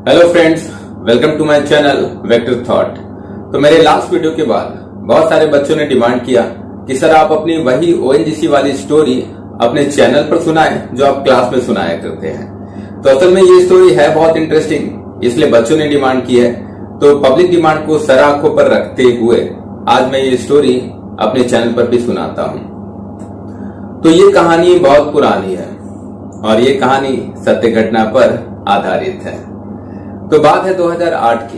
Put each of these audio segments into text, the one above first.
Hello friends, welcome to my channel vector thought. तो मेरे last video के बाद बहुत सारे बच्चों ने डिमांड किया कि सर आप अपनी वही ओएनजीसी वाली स्टोरी अपने चैनल पर सुनाएं जो आप क्लास में सुनाया करते हैं। तो असल में ये स्टोरी है बहुत इंटरेस्टिंग, इसलिए बच्चों ने डिमांड की है। तो पब्लिक डिमांड को सर आंखों पर रखते हुए आज मैं ये स्टोरी अपने चैनल पर भी सुनाता हूं। तो ये कहानी बहुत पुरानी है और ये कहानी सत्य घटना पर आधारित है। तो बात है 2008 की।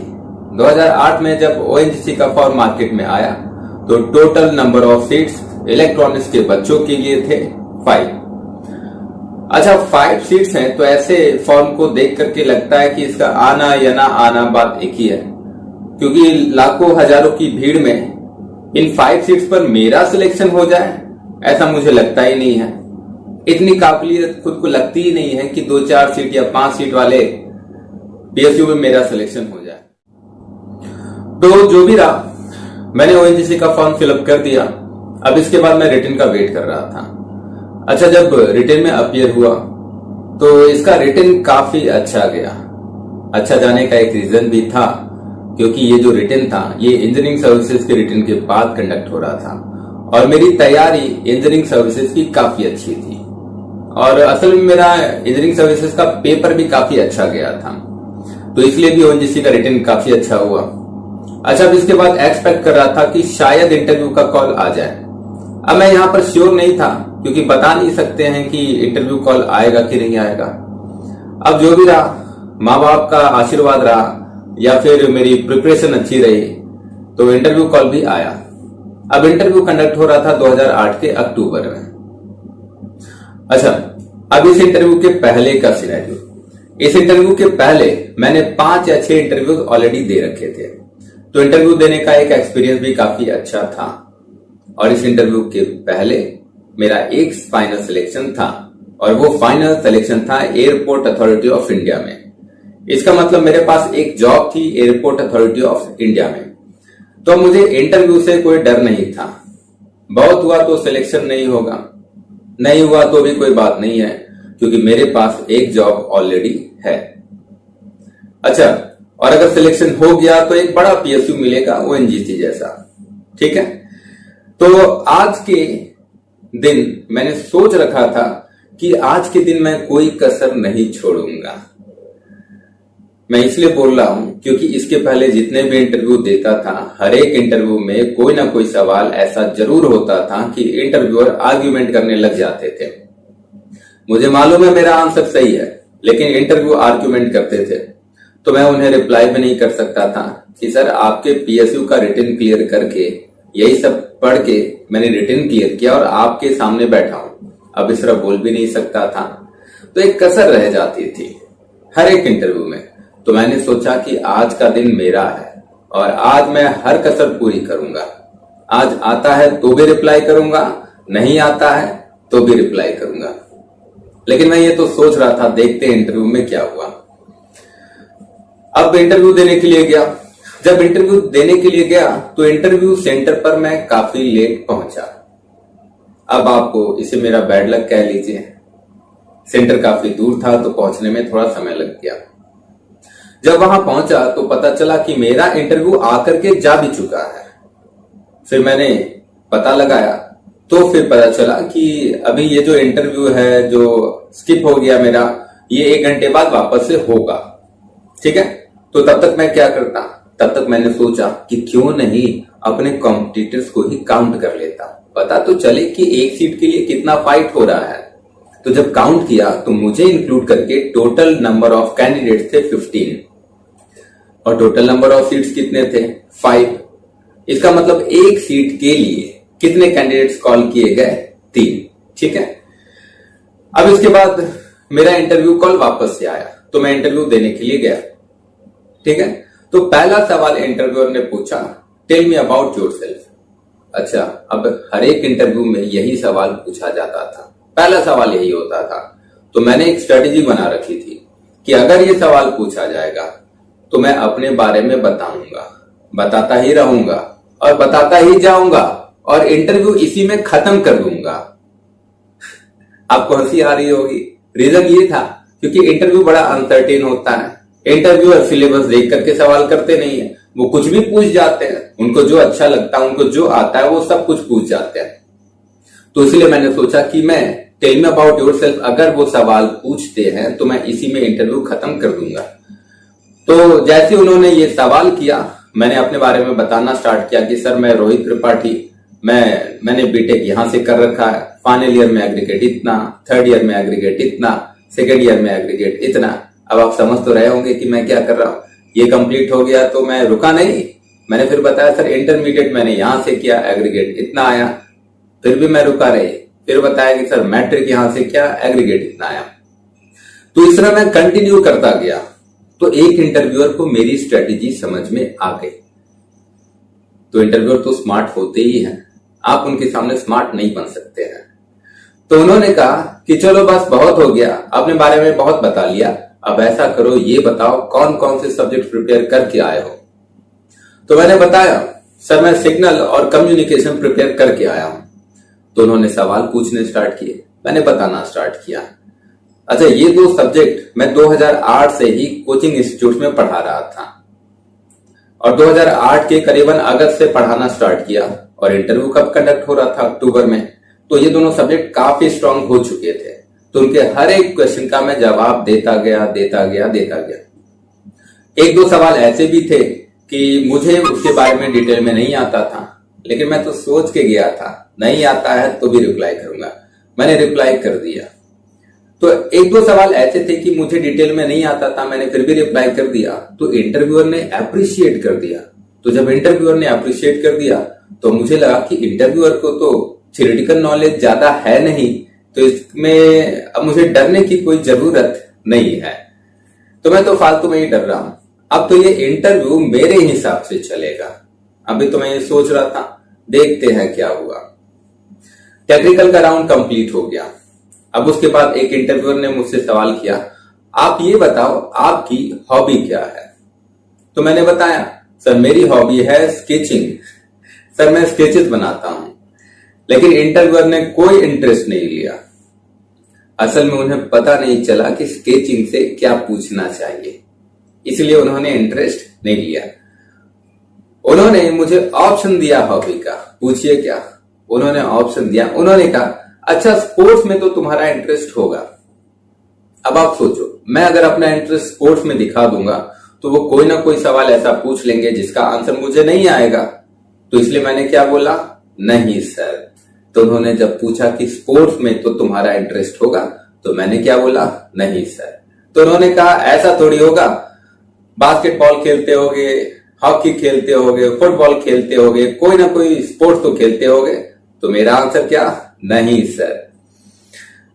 2008 में जब ओएनजीसी का फॉर्म मार्केट में आया तो total number of seats electronics के बच्चों के लिए थे 5। अच्छा, 5 सीट्स हैं तो ऐसे फॉर्म को देख करके लगता है कि इसका आना या ना आना बात एक ही है, क्योंकि लाखों हजारों की भीड़ में इन 5 सीट्स पर मेरा सिलेक्शन हो जाए ऐसा मुझे लगता ही नहीं है। इतनी काबिलियत खुद को लगती ही नहीं है कि 2-4 सीट या 5 सीट वाले पीएसयू में मेरा सिलेक्शन हो जाए। तो जो भी रहा, मैंने ओएनजीसी का फॉर्म फिलअप कर दिया। अब इसके बाद मैं रिटन का वेट कर रहा था। अच्छा, जब रिटन में अपीयर हुआ तो इसका रिटन काफी अच्छा गया। अच्छा जाने का एक रीजन भी था, क्योंकि ये जो रिटन था ये इंजीनियरिंग सर्विसेज के रिटन के बाद कंडक्ट हो रहा था और मेरी तैयारी इंजीनियरिंग सर्विसेज की काफी अच्छी थी और असल में मेरा इंजीनियरिंग सर्विसेज का पेपर भी काफी अच्छा गया था, तो इसलिए भी ओएनजीसी का रिटन काफी अच्छा हुआ। अच्छा, अब इसके बाद एक्सपेक्ट कर रहा था कि शायद इंटरव्यू का कॉल आ जाए। अब मैं यहाँ पर श्योर नहीं था, क्योंकि बता नहीं सकते हैं कि इंटरव्यू कॉल आएगा कि नहीं आएगा। अब जो भी रहा, माँ बाप का आशीर्वाद रहा या फिर मेरी प्रिपरेशन अच्छी रही, तो इंटरव्यू कॉल भी आया। अब इंटरव्यू कंडक्ट हो रहा था 2008 के अक्टूबर में। अच्छा, अब इस इंटरव्यू के पहले का सिनेरियो, इस इंटरव्यू के पहले मैंने 5 या 6 इंटरव्यू ऑलरेडी दे रखे थे, तो इंटरव्यू देने का एक एक्सपीरियंस भी काफी अच्छा था। और इस इंटरव्यू के पहले मेरा एक फाइनल सिलेक्शन था और वो फाइनल सिलेक्शन था एयरपोर्ट अथॉरिटी ऑफ इंडिया में। इसका मतलब मेरे पास एक जॉब थी एयरपोर्ट अथॉरिटी ऑफ इंडिया में। तो मुझे इंटरव्यू से कोई डर नहीं था। बहुत हुआ तो सिलेक्शन नहीं होगा, नहीं हुआ तो भी कोई बात नहीं है, क्योंकि मेरे पास एक जॉब ऑलरेडी है। अच्छा, और अगर सिलेक्शन हो गया तो एक बड़ा पीएसयू मिलेगा ओएनजीसी जैसा। ठीक है, तो आज के दिन मैंने सोच रखा था कि आज के दिन मैं कोई कसर नहीं छोड़ूंगा। मैं इसलिए बोल रहा हूं क्योंकि इसके पहले जितने भी इंटरव्यू देता था, हर एक इंटरव्यू में कोई ना कोई सवाल ऐसा जरूर होता था कि इंटरव्यूअर आर्ग्यूमेंट करने लग जाते थे। मुझे मालूम है मेरा आंसर सही है, लेकिन इंटरव्यू आर्ग्यूमेंट करते थे, तो मैं उन्हें रिप्लाई भी नहीं कर सकता था कि सर आपके पीएसयू का रिटन क्लियर करके, यही सब पढ़ के मैंने रिटन क्लियर किया और आपके सामने बैठा हूं। अब इस तरह बोल भी नहीं सकता था, तो एक कसर रह जाती थी हर एक इंटरव्यू में। तो मैंने सोचा कि आज का दिन मेरा है और आज मैं हर कसर पूरी करूंगा। आज आता है तो भी रिप्लाई करूंगा, नहीं आता है तो भी रिप्लाई करूंगा। लेकिन मैं ये तो सोच रहा था, देखते इंटरव्यू में क्या हुआ। अब इंटरव्यू देने के लिए गया। जब इंटरव्यू देने के लिए गया तो इंटरव्यू सेंटर पर मैं काफी लेट पहुंचा। अब आपको इसे मेरा बैड लक कह लीजिए। सेंटर काफी दूर था तो पहुंचने में थोड़ा समय लग गया। जब वहां पहुंचा तो पता चला कि मेरा इंटरव्यू आकर के जा भी चुका है। फिर मैंने पता लगाया तो फिर पता चला कि अभी ये जो इंटरव्यू है जो स्किप हो गया मेरा, ये 1 घंटे बाद वापस से होगा। ठीक है, तो तब तक मैं क्या करता, तब तक मैंने सोचा कि क्यों नहीं अपने कॉम्पिटिटर्स को ही काउंट कर लेता, पता तो चले कि एक सीट के लिए कितना फाइट हो रहा है। तो जब काउंट किया तो मुझे इंक्लूड करके टोटल नंबर ऑफ कैंडिडेट्स थे 15 और टोटल नंबर ऑफ सीट्स कितने थे 5। इसका मतलब एक सीट के लिए कितने कैंडिडेट्स कॉल किए गए 3। ठीक है, अब इसके बाद मेरा इंटरव्यू कॉल वापस से आया तो मैं इंटरव्यू देने के लिए गया। ठीक है, तो पहला सवाल इंटरव्यूअर ने पूछा, टेल मी अबाउट योरसेल्फ। अच्छा, अब हर एक इंटरव्यू में यही सवाल पूछा जाता था, पहला सवाल यही होता था। तो मैंने एक स्ट्रेटेजी बना रखी थी कि अगर ये सवाल पूछा जाएगा तो मैं अपने बारे में बताऊंगा, बताता ही रहूंगा और बताता ही जाऊंगा और इंटरव्यू इसी में खत्म कर दूंगा। आपको हंसी आ रही होगी, रीजन ये था क्योंकि इंटरव्यू बड़ा अनसर्टेन होता है। इंटरव्यूअर सिलेबस देख करके सवाल करते नहीं है, वो कुछ भी पूछ जाते हैं, उनको जो अच्छा लगता है, उनको जो आता है वो सब कुछ पूछ जाते हैं। तो इसलिए मैंने सोचा कि मैं टेल मी अबाउट योरसेल्फ अगर वो सवाल पूछते हैं तो मैं इसी में इंटरव्यू खत्म कर दूंगा। तो जैसे उन्होंने ये सवाल किया, मैंने अपने बारे में बताना स्टार्ट किया कि सर मैं रोहित त्रिपाठी, मैंने बीटेक यहां से कर रखा है, फाइनल ईयर में एग्रीगेट इतना, थर्ड ईयर में एग्रीगेट इतना, सेकेंड ईयर में एग्रीगेट इतना। अब आप समझ तो रहे होंगे कि मैं क्या कर रहा हूं। ये कंप्लीट हो गया तो मैं रुका नहीं, मैंने फिर बताया सर इंटरमीडिएट मैंने यहां से किया, एग्रीगेट इतना आया, फिर भी मैं रुका रही। फिर बताया कि सर मैट्रिक यहां से किया, एग्रीगेट इतना आया। तो इस तरह मैं कंटिन्यू करता गया। तो एक इंटरव्यूअर को मेरी स्ट्रेटेजी समझ में आ गई। तो इंटरव्यूअर तो स्मार्ट होते ही हैं, आप उनके सामने स्मार्ट नहीं बन सकते हैं। तो उन्होंने कहा कि चलो बस बहुत हो गया, अपने बारे में बहुत बता लिया, अब ऐसा करो ये बताओ कौन कौन से सब्जेक्ट प्रिपेयर करके आए हो। तो मैंने बताया सर मैं सिग्नल और कम्युनिकेशन प्रिपेयर करके आया हूं। तो उन्होंने सवाल पूछने स्टार्ट किए, मैंने बताना स्टार्ट किया। अच्छा, ये दो सब्जेक्ट मैं 2008 से ही कोचिंग इंस्टीट्यूट में पढ़ा रहा था और 2008 के करीबन अगस्त से पढ़ाना स्टार्ट किया और इंटरव्यू कब कंडक्ट हो रहा था, अक्टूबर में। तो ये दोनों सब्जेक्ट काफी स्ट्रांग हो चुके थे। तो उनके हर एक क्वेश्चन का मैं जवाब देता गया। एक दो सवाल ऐसे भी थे कि मुझे उसके बारे में डिटेल में नहीं आता था, लेकिन मैं तो सोच के गया था नहीं आता है तो भी रिप्लाई करूंगा। मैंने रिप्लाई कर दिया। तो एक दो सवाल ऐसे थे कि मुझे डिटेल में नहीं आता था, मैंने फिर भी रिप्लाई कर दिया। तो इंटरव्यूअर ने अप्रिशिएट कर दिया। तो जब इंटरव्यूअर ने अप्रिशिएट कर दिया तो मुझे लगा कि इंटरव्यूअर को तो थ्योरेटिकल नॉलेज ज्यादा है नहीं, तो इसमें अब मुझे डरने की कोई जरूरत नहीं है। तो मैं तो फालतू में ही डर रहा हूं। अब तो ये इंटरव्यू मेरे हिसाब से चलेगा। अभी तो मैं ये सोच रहा था, देखते हैं क्या हुआ। टेक्निकल का राउंड कंप्लीट हो गया। अब उसके बाद एक इंटरव्यूअर ने मुझसे सवाल किया, आप ये बताओ आपकी हॉबी क्या है। तो मैंने बताया सर मेरी हॉबी है स्केचिंग, सर मैं स्केचेस बनाता हूं। लेकिन इंटरव्यूअर ने कोई इंटरेस्ट नहीं लिया। असल में उन्हें पता नहीं चला कि स्केचिंग से क्या पूछना चाहिए, इसलिए उन्होंने इंटरेस्ट नहीं लिया। उन्होंने मुझे ऑप्शन दिया हॉबी का, पूछिए क्या। उन्होंने ऑप्शन दिया, उन्होंने कहा अच्छा स्पोर्ट्स में तो तुम्हारा इंटरेस्ट होगा। अब आप सोचो, मैं अगर अपना इंटरेस्ट स्पोर्ट्स में दिखा दूंगा तो वो कोई ना कोई सवाल ऐसा पूछ लेंगे जिसका आंसर मुझे नहीं आएगा। तो इसलिए मैंने क्या बोला, नहीं सर। तो उन्होंने जब पूछा कि स्पोर्ट्स में तो तुम्हारा इंटरेस्ट होगा, तो मैंने क्या बोला, नहीं सर। तो उन्होंने कहा ऐसा थोड़ी होगा, बास्केटबॉल खेलते होगे, हॉकी खेलते होगे, फुटबॉल खेलते होगे, कोई ना कोई स्पोर्ट्स तो खेलते होगे। तो मेरा आंसर क्या, नहीं सर।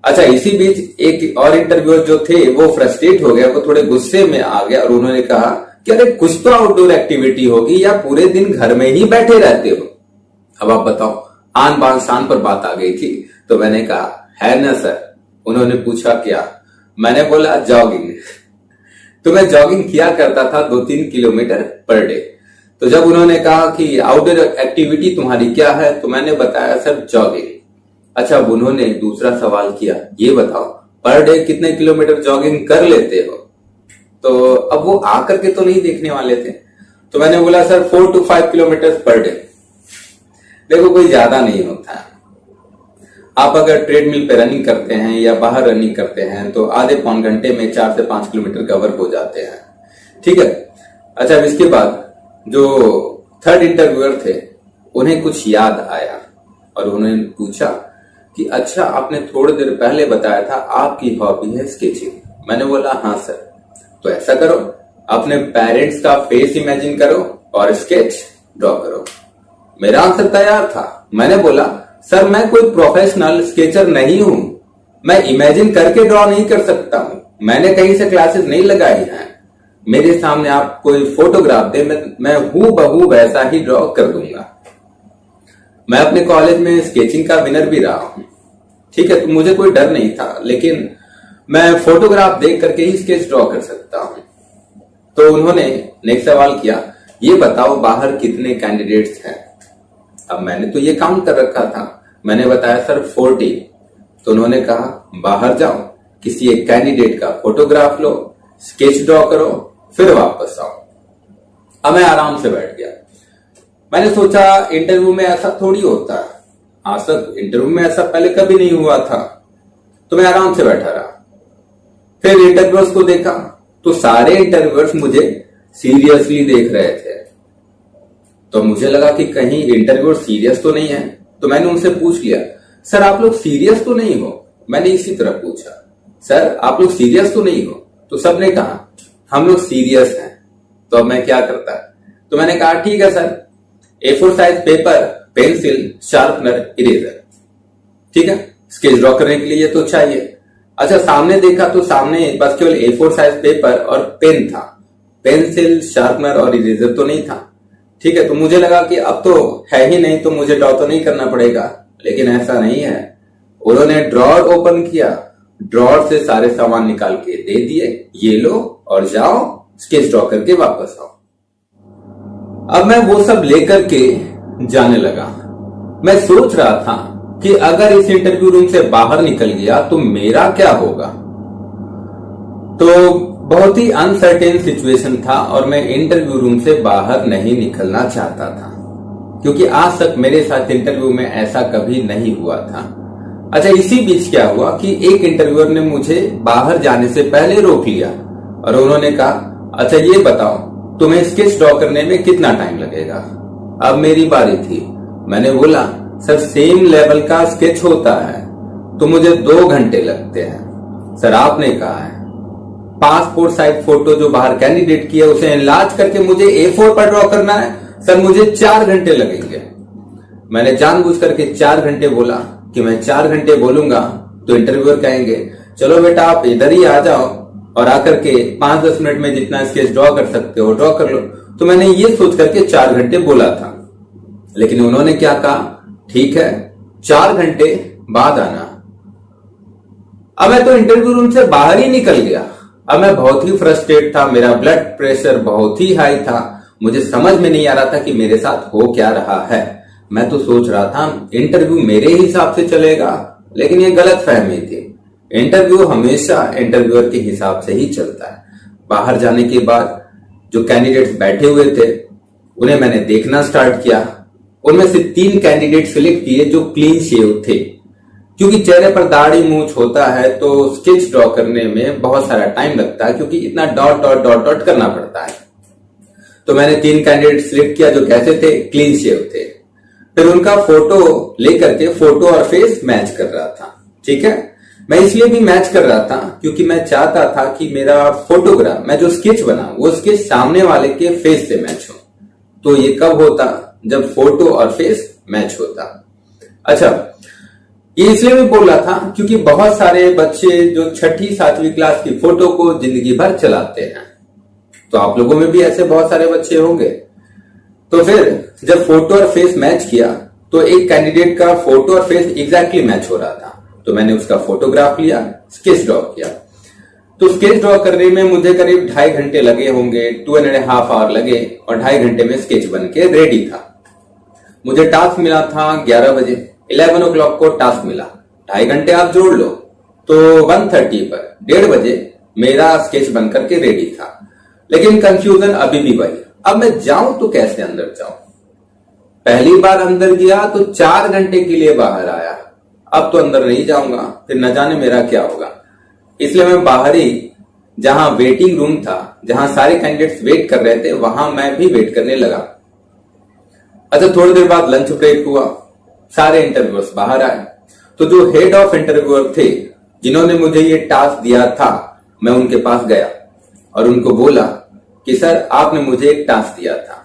अच्छा, इसी बीच एक और इंटरव्यूअर जो थे वो फ्रस्ट्रेट हो गया, वो थोड़े गुस्से में आ गया और उन्होंने कहा कि अरे कुछ तो आउटडोर एक्टिविटी होगी या पूरे दिन घर में ही बैठे रहते हो। अब आप बताओ, आन बान शान पर बात आ गई थी। तो मैंने कहा है ना सर। उन्होंने पूछा क्या, मैंने बोला जॉगिंग। तो मैं जॉगिंग किया करता था 2-3 किलोमीटर पर डे। तो जब उन्होंने कहा कि आउटडोर एक्टिविटी तुम्हारी क्या है, तो मैंने बताया सर जॉगिंग। अच्छा, अब उन्होंने दूसरा सवाल किया, ये बताओ पर डे कितने किलोमीटर जॉगिंग कर लेते हो। तो अब वो आकर के तो नहीं देखने वाले थे। तो मैंने बोला sir 4 to 5 kilometre per day. देखो कोई ज्यादा नहीं होता है। आप अगर ट्रेडमिल पे रनिंग करते हैं या बाहर रनिंग करते हैं तो आधे पौन घंटे में 4 से 5 किलोमीटर कवर हो जाते हैं, ठीक है। अच्छा, अब इसके बाद जो थर्ड इंटरव्यूअर थे उन्हें कुछ याद आया और उन्होंने पूछा कि अच्छा आपने थोड़ी देर पहले बताया था आपकी हॉबी है स्केचिंग। मैंने बोला हाँ सर। तो ऐसा करो, अपने पेरेंट्स का फेस इमेजिन करो और स्केच ड्रॉ करो। मेरा आंसर तैयार था। मैंने बोला सर मैं कोई प्रोफेशनल स्केचर नहीं हूं, मैं इमेजिन करके ड्रॉ नहीं कर सकता हूं, मैंने कहीं से क्लासेस नहीं लगाई हैं। मेरे सामने आप कोई फोटोग्राफ दे, मैं हूबहू वैसा ही ड्रॉ कर दूंगा। मैं अपने कॉलेज में स्केचिंग का विनर भी रहा हूं, ठीक है। तो मुझे कोई डर नहीं था, लेकिन मैं फोटोग्राफ देख करके ही स्केच ड्रॉ कर सकता हूं। तो उन्होंने नेक्स्ट सवाल किया, ये बताओ बाहर कितने कैंडिडेट्स हैं। अब मैंने तो ये काउंट कर रखा था, मैंने बताया सर 40। तो उन्होंने कहा बाहर जाओ, किसी एक कैंडिडेट का फोटोग्राफ लो, स्केच ड्रॉ करो फिर वापस आओ। अब मैं आराम से बैठ गया। मैंने सोचा इंटरव्यू में ऐसा थोड़ी होता है, आज तक इंटरव्यू में ऐसा पहले कभी नहीं हुआ था। तो मैं आराम से बैठा रहा। फिर इंटरव्यूअर्स को देखा तो सारे इंटरव्यूअर्स मुझे सीरियसली देख रहे थे। तो मुझे लगा कि कहीं इंटरव्यूअर सीरियस तो नहीं है। तो मैंने उनसे पूछ लिया, सर आप लोग सीरियस तो नहीं हो? मैंने इसी तरह पूछा, सर आप लोग सीरियस तो नहीं हो? तो सबने कहा हम लोग सीरियस हैं। तो अब मैं क्या करता? तो मैंने कहा ठीक है sir, A4 size paper, pencil, sharpener, eraser. ठीक है, स्केच ड्रॉ करने के लिए तो चाहिए। अच्छा, सामने देखा तो सामने बस केवल A4 साइज पेपर और पेन था, पेंसिल, शार्पनर और इरेजर तो नहीं था। ठीक है, तो मुझे लगा कि अब तो है ही नहीं तो मुझे ड्रॉ तो नहीं करना पड़ेगा। लेकिन ऐसा नहीं है। उन्होंने ड्रॉर ओपन किया, ड्रॉर से सारे सामान निकाल के दे दिए, ये लो और जाओ स्केच ड्रॉ करके वापस आओ। अब मैं वो सब लेकर के जाने लगा। मैं सोच रहा था कि अगर इस इंटरव्यू रूम से बाहर निकल गया तो मेरा क्या होगा। तो बहुत ही अनसर्टेन सिचुएशन था और मैं इंटरव्यू रूम से बाहर नहीं निकलना चाहता था, क्योंकि आज तक मेरे साथ इंटरव्यू में ऐसा कभी नहीं हुआ था। अच्छा, इसी बीच क्या हुआ कि एक इंटरव्यूअर ने मुझे बाहर जाने से पहले रोक लिया और उन्होंने कहा, अच्छा ये बताओ तुम्हें स्केच ड्रॉ करने में कितना टाइम लगेगा। अब मेरी बारी थी। मैंने बोला, सर सेम लेवल का स्केच होता है तो मुझे 2 घंटे लगते हैं। सर आपने कहा है पासपोर्ट साइज फोटो जो बाहर कैंडिडेट की है उसे एनलार्ज करके मुझे A4 पर ड्रॉ करना है, सर मुझे 4 घंटे लगेंगे। मैंने जानबूझ करके 4 घंटे बोला कि मैं 4 घंटे बोलूंगा तो इंटरव्यूअर कहेंगे चलो बेटा आप इधर ही आ जाओ और आकर के 5-10 मिनट में जितना स्केच ड्रॉ कर सकते हो ड्रॉ कर लो। तो मैंने ये सोच करके 4 घंटे बोला था। लेकिन उन्होंने क्या कहा, ठीक है 4 घंटे बाद आना। अब मैं तो इंटरव्यू रूम से बाहर ही निकल गया। अब मैं बहुत ही फ्रस्ट्रेट था, मेरा ब्लड प्रेशर बहुत ही हाई था। मुझे समझ में नहीं आ रहा था कि मेरे साथ हो क्या रहा है। मैं तो सोच रहा था इंटरव्यू मेरे हिसाब से चलेगा, लेकिन ये गलत फहमी थी। इंटरव्यू हमेशा इंटरव्यूअर के हिसाब से ही चलता है। बाहर जाने के बाद जो कैंडिडेट्स बैठे हुए थे उन्हें मैंने देखना स्टार्ट किया। उनमें से 3 कैंडिडेट सिलेक्ट किए जो क्लीन शेव थे, क्योंकि चेहरे पर दाढ़ी मूंछ होता है तो स्केच ड्रॉ करने में बहुत सारा टाइम लगता है, क्योंकि इतना डॉट डॉट डॉट डॉट करना पड़ता है। तो मैंने 3 कैंडिडेट सिलेक्ट किया जो कैसे थे, क्लीन शेव थे। फिर उनका फोटो लेकर के फोटो और फेस मैच कर रहा था। ठीक है, मैं इसलिए भी मैच कर रहा था क्योंकि मैं चाहता था कि मेरा फोटोग्राफ, मैं जो स्केच बना वो स्केच सामने वाले के फेस से मैच हो। तो ये कब होता, जब फोटो और फेस मैच होता। अच्छा, ये इसलिए भी बोल रहा था क्योंकि बहुत सारे बच्चे जो 6ठी 7वीं क्लास की फोटो को जिंदगी भर चलाते हैं, तो आप लोगों में भी ऐसे बहुत सारे बच्चे होंगे। तो फिर जब फोटो और फेस मैच किया तो एक कैंडिडेट का फोटो और फेस एग्जैक्टली मैच हो रहा था। तो मैंने उसका फोटोग्राफ लिया, स्केच ड्रॉ किया। तो स्केच ड्रॉ करने में मुझे करीब 2.5 घंटे लगे होंगे, 2.5 आवर लगे, और 2.5 घंटे में स्केच बन के रेडी था। मुझे टास्क मिला था 11 बजे, 11 o'clock को टास्क मिला। 2.5 घंटे आप जोड़ लो तो 1:30 पर 1:30 बजे मेरा स्केच बन करके रेडी था। लेकिन कंफ्यूजन अभी भी वही, अब मैं जाऊं तो कैसे अंदर जाऊं। पहली बार अंदर गया तो 4 घंटे के लिए बाहर आया, अब तो अंदर नहीं जाऊंगा, फिर न जाने मेरा क्या होगा। इसलिए मैं बाहर ही, जहां वेटिंग रूम था, जहां सारे कैंडिडेट्स वेट कर रहे थे, वहां मैं भी वेट करने लगा। अच्छा, थोड़ी देर बाद लंच ब्रेक हुआ, सारे इंटरव्यूअर्स बाहर आए। तो जो हेड ऑफ इंटरव्यूअर थे जिन्होंने मुझे ये टास्क दिया था, मैं उनके पास गया और उनको बोला कि सर आपने मुझे एक टास्क दिया था।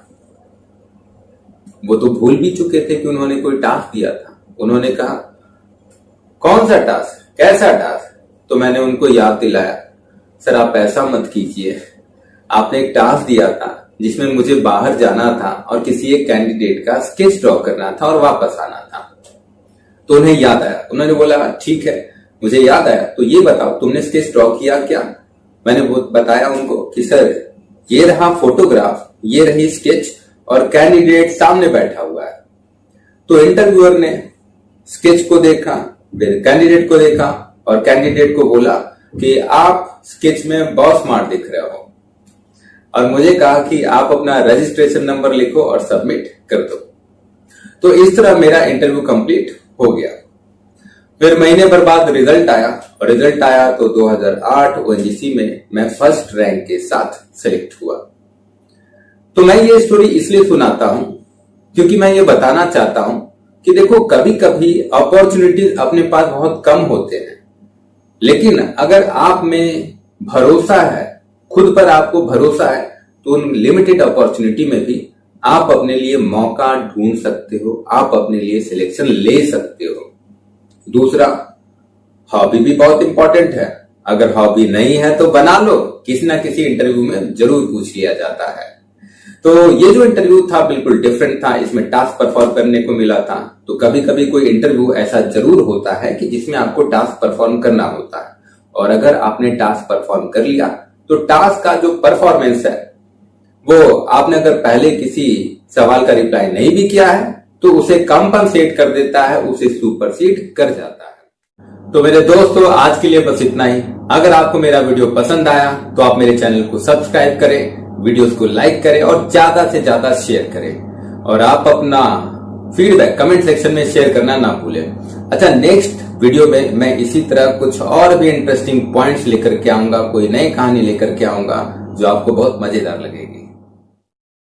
वो तो भूल भी चुके थे कि उन्होंने कोई टास्क दिया था। उन्होंने कहा कौन सा टास्क, कैसा टास्क? तो मैंने उनको याद दिलाया, सर आप ऐसा मत कीजिए, आपने एक टास्क दिया था जिसमें मुझे बाहर जाना था और किसी एक कैंडिडेट का स्केच ड्रॉ करना था और वापस आना था। तो उन्हें याद आया, उन्होंने बोला ठीक है मुझे याद आया, तो ये बताओ तुमने स्केच ड्रॉ किया क्या? मैंने बताया उनको कि सर ये रहा फोटोग्राफ, ये रही स्केच और कैंडिडेट सामने बैठा हुआ है। तो इंटरव्यूअर ने स्केच को देखा, फिर कैंडिडेट को देखा और कैंडिडेट को बोला कि आप स्केच में बहुत स्मार्ट दिख रहे हो। और मुझे कहा कि आप अपना रजिस्ट्रेशन नंबर लिखो और सबमिट कर दो। तो इस तरह मेरा इंटरव्यू कंप्लीट हो गया। फिर महीने भर बाद रिजल्ट आया और रिजल्ट आया तो 2008 ओएनजीसी में मैं फर्स्ट रैंक के साथ सेलेक्ट हुआ। तो मैं ये स्टोरी इसलिए सुनाता हूं क्योंकि मैं ये बताना चाहता हूं कि देखो, कभी कभी अपॉर्चुनिटीज अपने पास बहुत कम होते हैं, लेकिन अगर आप में भरोसा है, खुद पर आपको भरोसा है, तो उन लिमिटेड अपॉर्चुनिटी में भी आप अपने लिए मौका ढूंढ सकते हो, आप अपने लिए सिलेक्शन ले सकते हो। दूसरा, हॉबी भी बहुत इंपॉर्टेंट है। अगर हॉबी नहीं है तो बना लो, किसी ना किसी इंटरव्यू में जरूर पूछ लिया जाता है। तो ये जो इंटरव्यू था बिल्कुल डिफरेंट था, इसमें टास्क परफॉर्म करने को मिला था। तो कभी कभी कोई इंटरव्यू ऐसा जरूर होता है कि जिसमें आपको टास्क परफॉर्म करना होता है, और अगर आपने टास्क परफॉर्म कर लिया तो टास्क का जो परफॉर्मेंस है वो आपने अगर पहले किसी सवाल का रिप्लाई नहीं भी किया है तो उसे कंपनसेट कर देता है, उसे सुपरसीड कर जाता है। तो मेरे दोस्तों, आज के लिए बस इतना ही। अगर आपको मेरा वीडियो पसंद आया तो आप मेरे चैनल को सब्सक्राइब करें, वीडियोस को लाइक करें और ज्यादा से ज्यादा शेयर करें। और आप अपना फीडबैक कमेंट सेक्शन में शेयर करना ना भूलें। अच्छा, नेक्स्ट वीडियो में मैं इसी तरह कुछ और भी इंटरेस्टिंग पॉइंट्स लेकर के आऊंगा, कोई नई कहानी लेकर के आऊंगा जो आपको बहुत मजेदार लगेगी।